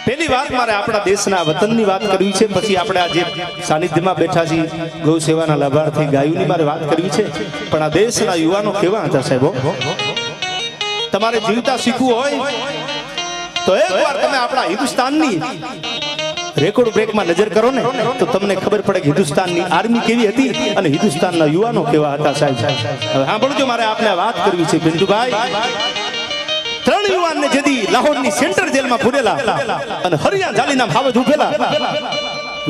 પહેલી વાત મારે આપણા દેશના વતનની વાત કરવી છે, પછી આપણે આ જે સાનિધ્યમાં બેઠા છીએ ગૌ સેવાના લાભાર્થી ગાયોની મારે વાત કરવી છે, પણ આ દેશના યુવાનો કેવા હતા સાહેબો? તમારે જીવતા શીખવું હોય તો એકવાર તમે આપણા હિન્દુસ્તાનની રેકોર્ડ બ્રેકમાં નજર કરો ને તો તમને ખબર પડે કે હિન્દુસ્તાનની આર્મી કેવી હતી અને હિન્દુસ્તાનના યુવાનો કેવા હતા સાહેબ. હવે સાંભળજો, મારે આપને વાત કરવી છે પિન્ટુભાઈ. 3 યુવાનને જેદી લાહોરની સેન્ટર જેલમાં પૂરેલા અને હરિયા જાલીના હાવજ ઉભેલા.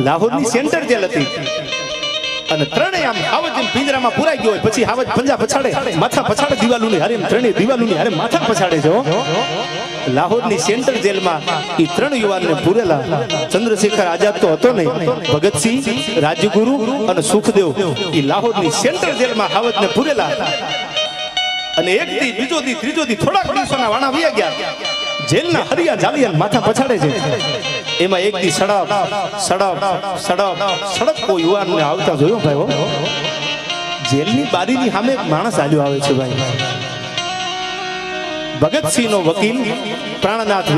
લાહોરની સેન્ટર જેલ હતી અને ત્રણેય આમ હાવજ પિંજરામાં પુરાઈ ગયો હોય, પછી હાવજ પંજા પછાડે, માથા પછાડે, દિવાલોની હારે ત્રણેય દિવાલોની હારે માથા પછાડે છે. લાહોરની સેન્ટર જેલમાં એ 3 યુવાનને પૂરેલા. ચંદ્રશેખર આઝાદ તો હતો નહીં, ભગતસિંહ, રાજગુરુ અને સુખદેવ એ લાહોરની સેન્ટર જેલમાં હાવજને પૂરેલા. અને એક દી, બીજો દી, ત્રીજો દી, થોડાક દિવસોના વાણા વયા ગયા. જેલના હરિયા જાલિયા માથા પછાડે છે. એમાં એક દી સડપ સડપ સડપ સડપ કોઈ યુવાનને આવતા જોયો ભાઈ. જેલની બારીની સામે એક માણસ હાલ્યો આવે છે ભાઈ. ભગતસિંહનો વકીલ પ્રાણનાથ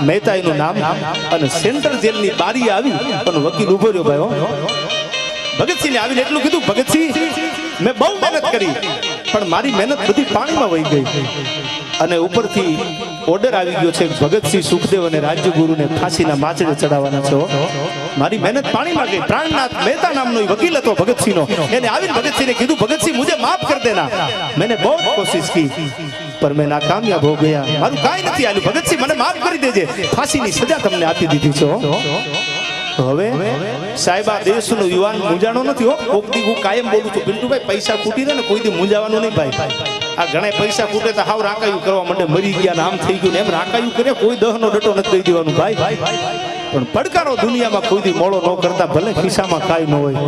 મહેતા એનું નામ. અને સેન્ટ્રલ જેલની બારી આવી અને વકીલ ઉભો રહ્યો ભાઈ. ભગતસિંહને આવીને એટલું કીધું, ભગતસિંહ મેં બહુ મહેનત કરી પણ મારી મહેનત બધી પાણીમાં વહી ગઈ અને ઉપરથી ઓર્ડર આવી ગયો છે ભગતસિંહ, સુખદેવ અને રાજ્યગુરુને ફાંસીના માચડે ચડાવવાના છો. મારી મહેનત પાણીમાં ગઈ. પ્રાણનાથ મહેતા નામનો વકીલ હતો ભગતસિંહનો. એને આવીને ભગતસિંહને કીધું, ભગતસિંહ મુझे माफ कर देना, मैंने बहुत कोशिश की पर मैं नाकामयाब हो गया, મારું કાંઈ નથી આલ્યું. ભગતસિંહ મને માફ કરી દેજે, ફાંસીની સજા તમને આપી દીધી છે. હવે સાહેબ આ દેશનો યુવાન મૂંઝાણો નથી હો. કોક દી હું કાયમ બોલું છું પિન્ટુભાઈ, પૈસા ખૂટી રહે ને કોઈ દી મૂંઝાવાનું નહીં ભાઈ. આ ઘણા પૈસા ખૂટે તો હાવ રાકાયું કરવા માટે મરી ગયા ને આમ થઈ ગયું ને એમ રાકાયું કરે, કોઈ દહનો ડટો નથી દઈ દેવાનું ભાઈ. પણ પડકારો દુનિયામાં કોઈ દી મોળો ન કરતા, ભલે ખિસ્સામાં કાંઈ ન હોય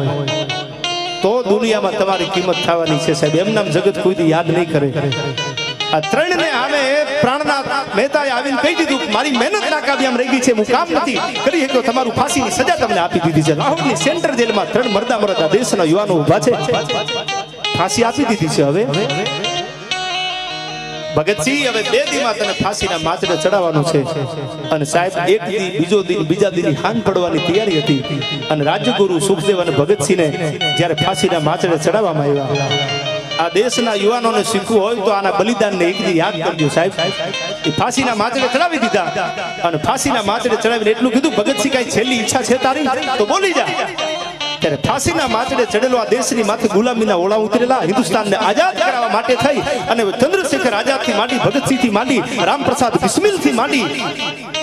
તો દુનિયામાં તમારી કિંમત થવાની છે સાહેબ. એમ નામ જગત કોઈ દી યાદ નહીં કરે. આ 3 ને આમે પ્રાણનાથ મહેતાએ આવીને કહી દીધું, મારી મહેનત નાકામયાબ રહી ગઈ છે, હું કામ નથી કરી શક્યો, તમારું ફાંસીની સજા તમને આપી દીધી છે. લાહોરની સેન્ટર જેલમાં 3 મરદા દેશના યુવાનો ઊભા છે, ફાંસી આપી દીધી છે. હવે ભગતસિંહ, હવે 2 દીમાં તને ફાંસીના માચડે ચડાવવાનો છે. અને સાહેબ એક દી, બીજો દી, બીજા દીની હાન પડવાની તૈયારી હતી. અને રાજગુરુ, સુખદેવ અને ભગતસિંહને જ્યારે ફાંસીના માચડે ચડાવવામાં આવ્યા. આ દેશના યુવાનોને શીખવું હોય તો આના બલિદાનને એક દી યાદ કરજો સાહેબ. એ ફાંસીના માચડે ચડાવી દીધા અને ફાંસીના માચડે ચડાવીને એટલું કીધું, ભગતસિંહ કઈ છેલ્લી ઈચ્છા છે તારી તો બોલી જા. ત્યારે ફાંસીના માચડે ચડેલો આ દેશની માથે ગુલામીના ઓળા ઉતરેલા, હિન્દુસ્તાનને આઝાદ કરાવવા માટે થઈ અને ચંદ્રશેખર આઝાદથી માંડી, ભગતસિંહથી માંડી, રામપ્રસાદ બિસ્મિલથી માંડી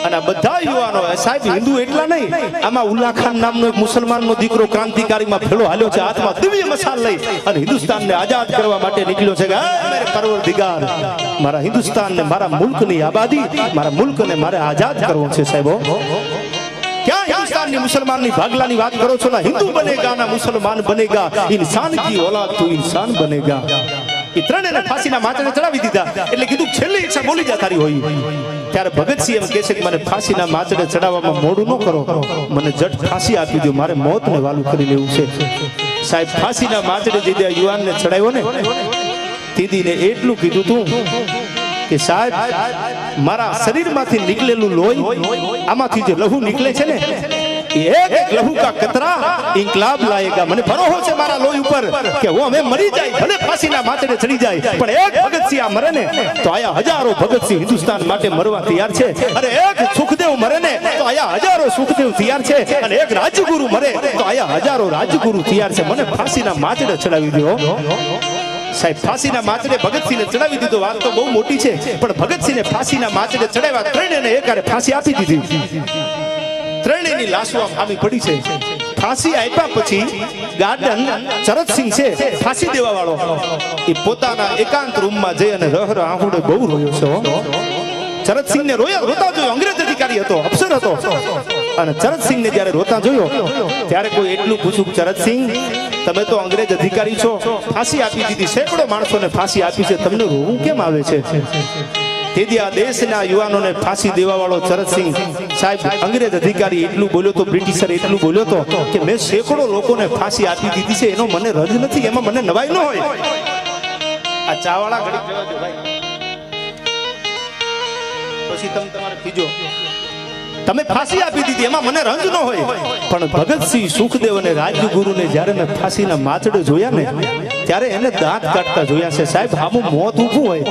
અને બધા યુવાનો સાહેબ હિન્દુ એટલા નહીં, આમાં ઉલ્લા ખાન નામનો એક મુસલમાનનો દીકરો ક્રાંતિકારીમાં ફેલો હાલ્યો છે, હાથમાં દિવ્ય મશાલ લઈ અને હિન્દુસ્તાનને આઝાદ કરવા માટે નીકળ્યો છે કે મેરે પરવરદિગાર, મારા હિન્દુસ્તાનને, મારા મુલ્કની આબાદી, મારા મુલ્કને મારે આઝાદ કરવો છે સાહેબો. क्या हिंदुस्तानी मुसलमान ની ભાગલાની વાત કરો છો? ના હિન્દુ બનેગા ના મુસલમાન બનેગા, इंसान की औलाद तो इंसान बनेगा. એ 3 ને ફાંસીના માચડે ચડાવી દીધા. એટલે કીધું છેલ્લી ઈચ્છા બોલી જા તારી હોય. ત્યારે ભગતસિંહ એમ કહે છે કે મને ફાંસીના માચડે ચડાવવામાં મોડું ન કરો, મને જટ ફાંસી આપી દો, મારે મોતને વાલું કરી લેવું છે. સાહેબ ફાંસીના માચડે જે યુવાનને ચડાવ્યો ને દીદીને એટલું કીધું તું કે સાહેબ મારા શરીરમાંથી નીકળેલું લોહી, આમાંથી જે લહુ નીકળે છે ને, એક એક લહુ કા કતરા ઇન્કલાબ લાયેગા. મને ભરોસો છે મારા લોહી ઉપર કે હું હવે મરી જાય, ભલે ફાંસીના માચડે ચડી જાય, પણ એક ભગતસિંહ આ મરે ને તો આયા હજારો ભગતસિંહ હિન્દુસ્તાન માટે મરવા તૈયાર છે. અને એક સુખદેવ મરે ને તો આયા હજારો સુખદેવ તૈયાર છે. અને એક રાજગુરુ મરે તો આયા હજારો રાજગુરુ તૈયાર છે. મને ફાંસીના માચડે ચડાવી દો સાહેબ. ફાંસીના માચડે ભગતસિંહને ચડાવી દીધો. વાત તો બહુ મોટી છે, પણ ભગતસિંહને ફાંસીના માચડે ચડાવ્યા. 3 ને એકારે ફાંસી આપી દીધી. 3 ની લાશો આવી પડી છે. ફાંસી આપ્યા પછી ગાર્ડન ચરતસિંહ છે ફાંસી દેવા વાળો, એ પોતાના એકાંત રૂમમાં જઈ અને રહ આહુડે બહુ રોયો છે. ચરતસિંહને રોતા જોયો. અંગ્રેજ અધિકારી હતો, અફસર હતો. અને ચરતસિંહને જ્યારે રોતા જોયો ત્યારે કોઈ એટલું પૂછ્યું, ચરતસિંહ તમે તો અંગ્રેજ અધિકારી છો, ફાંસી આપી દીધી, સેંકડો માણસોને ફાંસી આપી છે, તમને રોવું કેમ આવે છે? તેથી આ દેશના યુવાનોને ફાંસી દેવા વાળો ચરતસિંહ સાહેબ અંગ્રેજ અધિકારી એટલું બોલ્યો તો, બ્રિટિશર એટલું બોલ્યો તો કે મેં સેંકડો લોકોને ફાંસી આપી દીધી છે, એનો મને રજ નથી, એમાં મને નવાઈ ન હોય. આ ચાવાળા ઘડી જવા દો ભાઈ, પછી તમે તમારે કીજો તમે ફાંસી આપી દીધી, એમાં મને રંજ ન હોય, પણ ભગતસિંહ સુખદેવ અને રાજગુરુને જ્યારે મેં ફાંસીના માચડે જોયા ને ત્યારે એને દાંત કાઢતા જોયા છે સાહેબ. સામું મોત ઊભું હોય,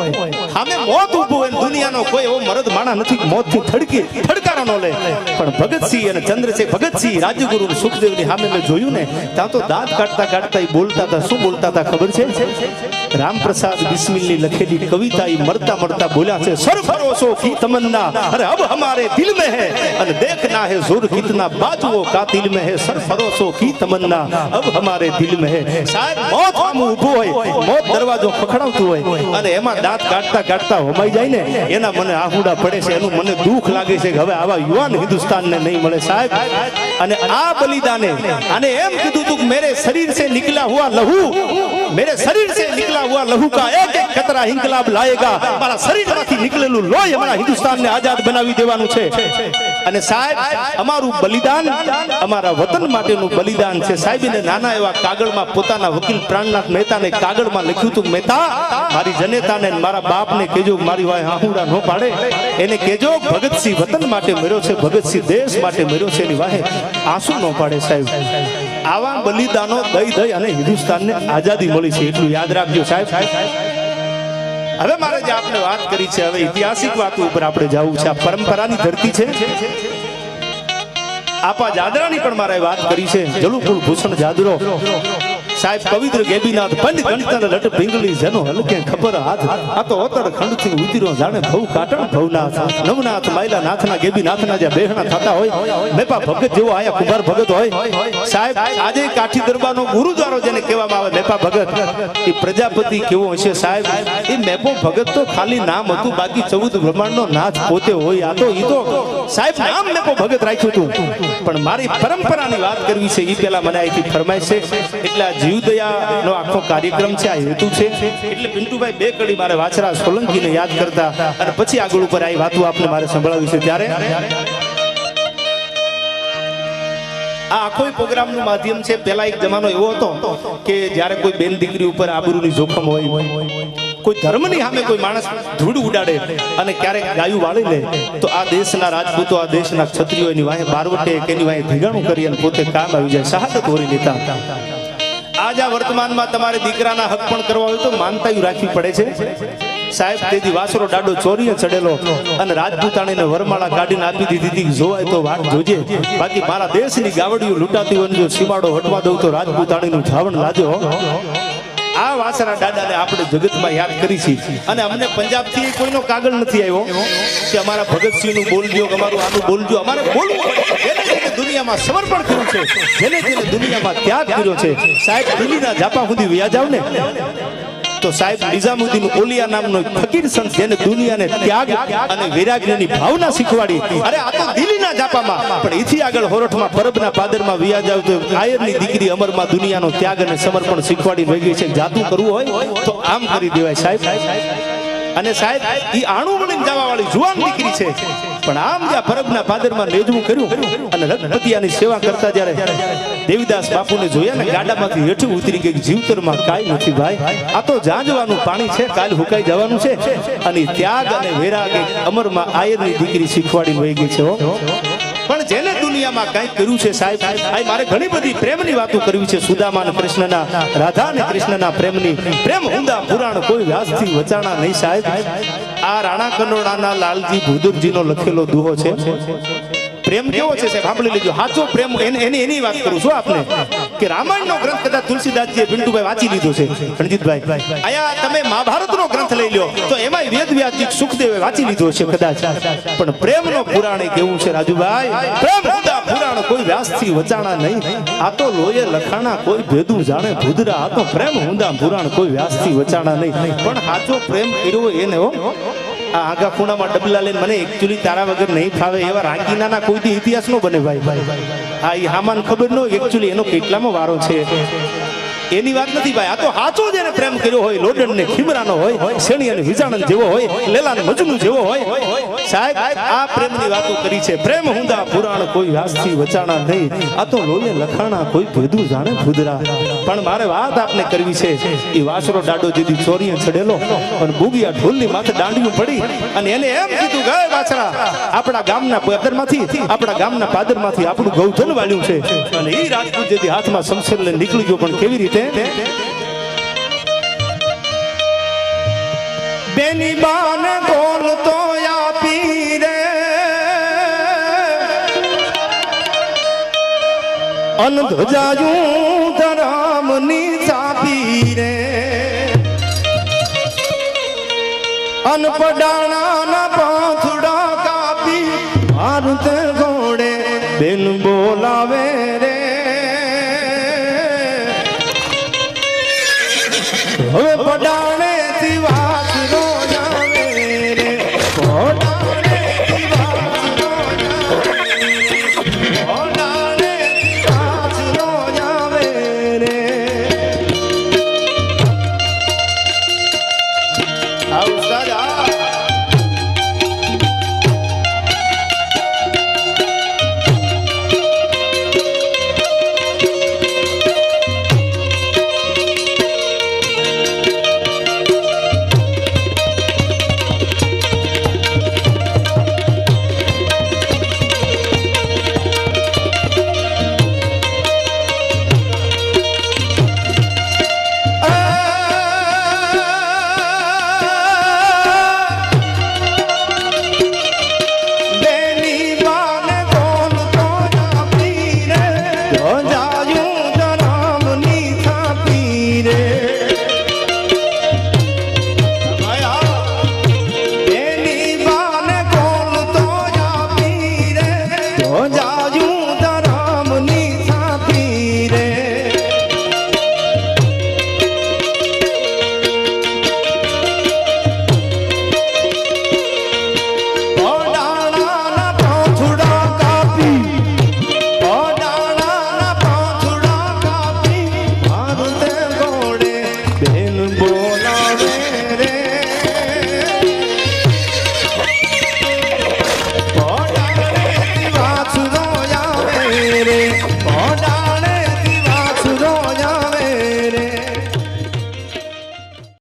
સામે મોત ઊભું હોય, દુનિયાનો કોઈ એવો મરદ માણા નથી મોતથી થડકારો ન લે, પણ ભગતસિંહ અને ચંદ્રશેખર, ભગતસિંહ, રાજગુરુ અને સુખદેવની સામે મેં જોયું ને ત્યાં તો દાંત કાઢતા કાઢતા બોલતા હતા. શું બોલતા હતા ખબર છે? રામપ્રસાદ બિસ્મિલની લખેલી કવિતા એ મરતા મરતા બોલ્યા છે, સરફરોશો કી તમન્ના અરે અબ હમારે દિલ में है અને देखना है जोर कितना बाजुओं का दिल में है, सरफरोशो की तमन्ना अब हमारे दिल में है. સાહેબ મોત સામું ઊભું હોય, મોત દરવાજો ખખડાવતું હોય અને એમાં દાંત કાઢતા કાઢતા હોમાઈ જાય ને એના મને આહુડા પડે છે, એનું મને દુઃખ લાગે છે કે હવે આવા યુવાન હિન્દુસ્તાનને નહીં મળે સાહેબ. અને આ બલિદાને અને એમ કીધું તું મેરે શરીર से निकला हुआ लहू, मेरे शरीर से निकला हुआ लहू का एक एक कतरा इंकलाब लाएगा. મારા શરીરમાંથી નીકળેલું લોહી અમારા હિન્દુસ્તાનને આઝાદ બનાવી દેવાનું છે. અને સાહેબ અમારું બલિદાન અમારા વતન માટેનું બલિદાન છે સાહેબ. એને નાના એવા કાગળમાં પોતાના વકીલ પ્રાણનાથ મહેતાને કાગળમાં લખ્યું હતું, મહેતા મારી જનેતાને મારા બાપને કહેજો મારી વાય આહુડા ન પાડે, એને કહેજો ભગતસિંહ વતન માટે મર્યો છે, ભગતસિંહ દેશ માટે મર્યો છે, એની વાહે આંસુ ન પાડે સાહેબ. આવા બલિદાનો દઈ અને હિન્દુસ્તાનને આઝાદી મળી છે, એટલું યાદ રાખજો સાહેબ. હવે મારે જે આપણે વાત કરી છે, હવે ઐતિહાસિક વાતો ઉપર આપણે જવું છે. આ પરંપરાની ધરતી છે. આપા જાદરાની પણ મારે વાત કરી છે. જલુકુલ ભૂષણ જાદરો સાહેબ, પવિત્ર ગેબીનાથ પંડ ગણતર લટ પિંગલી જનો હલકે ખબર હાથ, આ તો ઓતર ખંડથી ઉતર્યો જાણે ભવ કાટણ ભવનાથ, નવનાથ માયલા નાથના ગેબીનાથના જે બેહણા થતા હોય, મેપા ભગત જેવો આયા કુંભાર ભગત હોય સાહેબ. આજે કાઠી દરબારનો ગુરુદ્વારો જેને કહેવામાં આવે મેપા ભગત, એ પ્રજાપતિ કેવો હશે સાહેબ. એ મેપો ભગત તો ખાલી નામ હતું, બાકી 14 બ્રહ્માંડનો નાથ પોતે હોય. આ તો ઈ તો સાહેબ નામ મેપો ભગત રાખ્યું હતું, પણ મારી પરંપરાની વાત કરવી છે એ પહેલા મને અહીંથી ફરમાય છે. એટલે જીવદયાનો આખો કાર્યક્રમ છે, આ હેતુ છે. એટલે પિન્ટુભાઈ બે કડી મારે વાછરા સોલંકીને યાદ કરતા અને પછી આગળ ઉપર આ વાતો આપને મારે સંભળાવી છે. ત્યારે આ આખો પ્રોગ્રામનું માધ્યમ છે. પહેલા એક જમાનો એવો હતો કે જ્યારે કોઈ બેન દીકરી ઉપર આબરૂની જોખમ હોય, કોઈ ધર્મની સામે કોઈ માણસ ધૂળ ઉડાડે અને ક્યારેક ગાયું વાળી લે, તો આ દેશના રાજપૂતો, આ દેશના ક્ષત્રિયો એની વાહે બારવટે કે એની વાહે ધીગાણું કરી અને પોતે કામ આવી જાય, શહાદત ઓરી લેતા. આજ આ વર્તમાનમાં તમારે દીકરાના હક પણ કરવા હોય તો માનતાયું રાખવી પડે છે સાહેબ. તેથી વાસરો ડાડો ચોરીએ ચડેલો અને રાજપૂતાણીને વરમાળા કાઢીને આપી દીધી, જોવાય તો વાત જોજે, બાકી મારા દેશની ગાવડીઓ લૂંટાતી હોય જો સીમાડો હટવા દઉં તો રાજપૂતાણીનું ધાવણ લાજો. આ વાસરા દાદાને આપણે જગતમાં યાદ કરી છે. અને અમને પંજાબથી કોઈનો કાગળ નથી આવ્યો કે અમારા ભગતસિંહનું બોલજો, અમારું આનું બોલજો. અમારે બોલવું જેને જેને દુનિયામાં સમર્પણ કર્યું છે, જેને જેને દુનિયામાં ત્યાગ કર્યો છે સાહેબ, દિલ્હીના ઝાપા સુધી વ્યા જાવ ને તો સાહેબ નિઝામુદ્દીન ઓલિયા નામનો ફકીર સંત જેને દુનિયાને ત્યાગ અને વૈરાગ્યની ભાવના શીખવાડી, અરે આ તો દિલ્હીના ઝાપામાં, પણ એથી આગળ હોરઠમાં પરબના પાદરમાં વ્યા જાવ તો આયરની દીકરી અમરમાં દુનિયાનો ત્યાગ અને સમર્પણ શીખવાડી રહી ગઈ છે. જાદુ કરવું હોય તો આમ કરી દેવાય સાહેબ. અને સાહેબ ઈ આણું વળીને જવા વાળી જુવાન દીકરી છે, પણ આમ જ્યાં પરબના પાદરમાં નેજવું કર્યું અને રઘપતિયાની સેવા કરતા જ્યારે દેવીદાસ બાપુને જોયા ને ગાડામાંથી હેઠું ઉતરી ગઈ, જીવતરમાં કાંઈ નથી ભાઈ, આ તો જાંજવાનું પાણી છે, કાલ હુકાઈ જવાનું છે. અને ત્યાગ અને વૈરાગ અમરમાં આયરની દીકરી શીખવાડી વહી ગઈ છે. પણ જેને દુનિયામાં કંઈક કર્યું છે સાહેબ, આ મારે ઘણી બધી પ્રેમની વાતો કરવી છે. સુદામા અને કૃષ્ણના, રાધા અને કૃષ્ણના પ્રેમની, પ્રેમ ઊંડા પુરાણ કોઈ વ્યાસથી વચાણા નહીં સાહેબ. આ રાણા કનોડાના લાલજી ભુદરજીનો લખેલો દુહો છે. પ્રેમ કેવો છે સાહેબ સાંભળી લેજો. સાચો પ્રેમ એની વાત કરું છું આપને કે રામાયણનો ગ્રંથ કદાચ તુલસીદાસજીએ પિન્ટુભાઈ વાંચી લીધો છે, રણજીતભાઈ આયા તમે મહાભારતનો ગ્રંથ લઈ લો તો એમાં વેદવ્યાસજી સુખદેવે વાંચી લીધો છે કદાચ, પણ પ્રેમનો પુરાણ કેવું છે રાજુભાઈ, પ્રેમ પુરાણ કોઈ વ્યાસથી વચાણા નહીં, આ તો લોહે લખાણા કોઈ ભેદું જાણે ભૂદરા, આ તો પ્રેમ ઊંડા પુરાણ કોઈ વ્યાસથી વચાણા નહીં. પણ સાચો પ્રેમ કર્યો એને હો. આ આગા ખૂણામાં ડબલા લઈને મને એકચ્યુઅલી તારા વગર નહીં ફાવે એવા રાંકીનાના કોઈ ઇતિહાસ નો બને ભાઈ. હા એ હામાન ખબર ન એકચ્યુઅલી એનો કેટલામાં વારો છે. એની વાત નથી ભાઈ, આ તો સાચો જેને પ્રેમ કર્યો હોય, લોડન ને ખીમરાનો હોય, શેણી અને વિજાણન જેવો હોય, લેલા ને મજનુ જેવો હોય. સાહેબ આ પ્રેમની વાતો કરી છે. પ્રેમ હુંદા પુરાણ કોઈ વ્યાસથી વચાણા નહીં, આ તો લોહીએ લખાણા કોઈ ભેદું જાણે ભૂદરા. પણ મારે વાત આપને કરવી છે. એ વાસરો ડાડો જેથી ચોરીએ ચડેલો અને બુગિયા ઢોલની માથે દાંડિયું પડી અને એને એમ કીધું, ગયે વાછરા, આપણા ગામના પાદરમાંથી, આપણા ગામના પાદરમાંથી આપણું ગૌધન વાળ્યું છે. અને એ રાજપૂત જેથી હાથમાં શમશેર લઈને નીકળી ગયો. પણ કેવી રીતે? બેની બાને બોલ તો આપી રે, અન ધજાયું ધરામની ચાપી રે, અન પડાણા ના પાંથડા કાપી ભારત ઘોડે બેન બોલાવે રે. હવે પડા